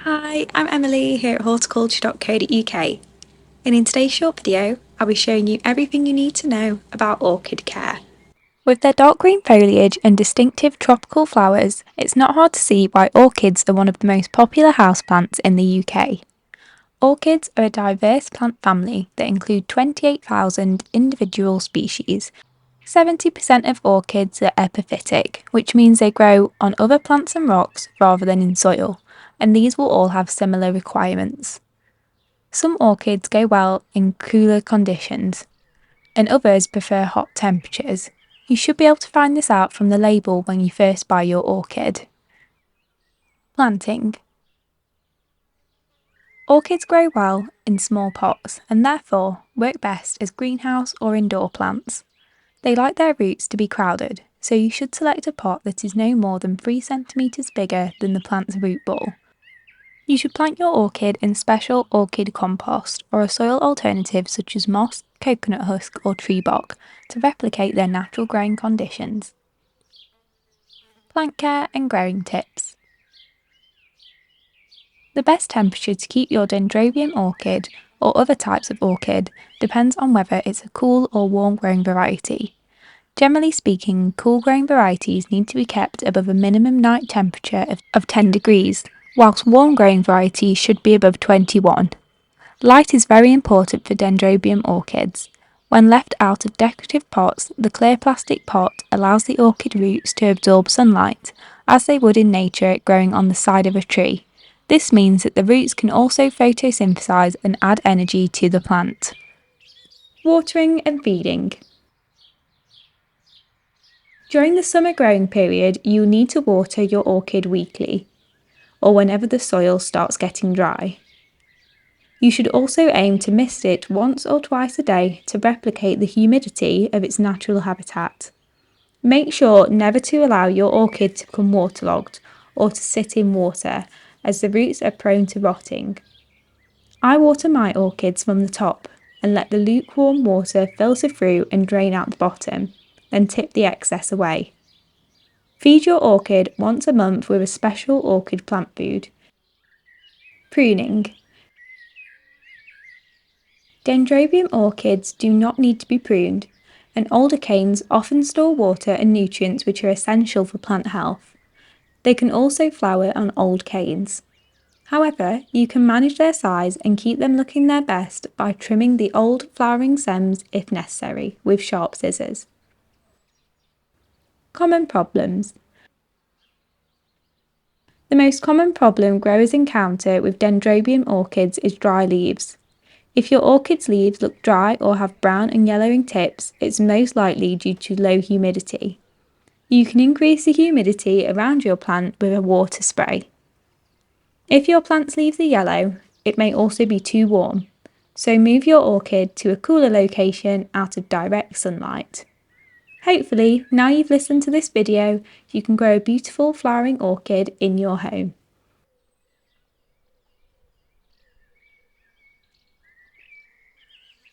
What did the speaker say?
Hi, I'm Emily here at horticulture.co.uk, and in today's short video I'll be showing you everything you need to know about orchid care. With their dark green foliage and distinctive tropical flowers, it's not hard to see why orchids are one of the most popular houseplants in the UK. Orchids are a diverse plant family that include 28,000 individual species. 70% of orchids are epiphytic, which means they grow on other plants and rocks rather than in soil, and these will all have similar requirements. Some orchids go well in cooler conditions, and others prefer hot temperatures. You should be able to find this out from the label when you first buy your orchid. Planting. Orchids grow well in small pots and therefore work best as greenhouse or indoor plants. They like their roots to be crowded, so you should select a pot that is no more than 3 centimetres bigger than the plant's root ball. You should plant your orchid in special orchid compost or a soil alternative such as moss, coconut husk or tree bark to replicate their natural growing conditions. Plant care and growing tips. The best temperature to keep your dendrobium orchid or other types of orchid depends on whether it's a cool or warm growing variety. Generally speaking, cool growing varieties need to be kept above a minimum night temperature of 10 degrees, whilst warm growing varieties should be above 21. Light is very important for dendrobium orchids. When left out of decorative pots, the clear plastic pot allows the orchid roots to absorb sunlight, as they would in nature growing on the side of a tree. This means that the roots can also photosynthesize and add energy to the plant. Watering and feeding. During the summer growing period, you need to water your orchid weekly, or whenever the soil starts getting dry. You should also aim to mist it once or twice a day to replicate the humidity of its natural habitat. Make sure never to allow your orchid to become waterlogged or to sit in water, as the roots are prone to rotting. I water my orchids from the top and let the lukewarm water filter through and drain out the bottom, then tip the excess away. Feed your orchid once a month with a special orchid plant food. Pruning. Dendrobium orchids do not need to be pruned, and older canes often store water and nutrients which are essential for plant health. They can also flower on old canes. However, you can manage their size and keep them looking their best by trimming the old flowering stems if necessary with sharp scissors. Common problems. The most common problem growers encounter with dendrobium orchids is dry leaves. If your orchid's leaves look dry or have brown and yellowing tips, it's most likely due to low humidity. You can increase the humidity around your plant with a water spray. If your plant's leaves are yellow, it may also be too warm, so move your orchid to a cooler location out of direct sunlight. Hopefully, now you've listened to this video, you can grow a beautiful flowering orchid in your home.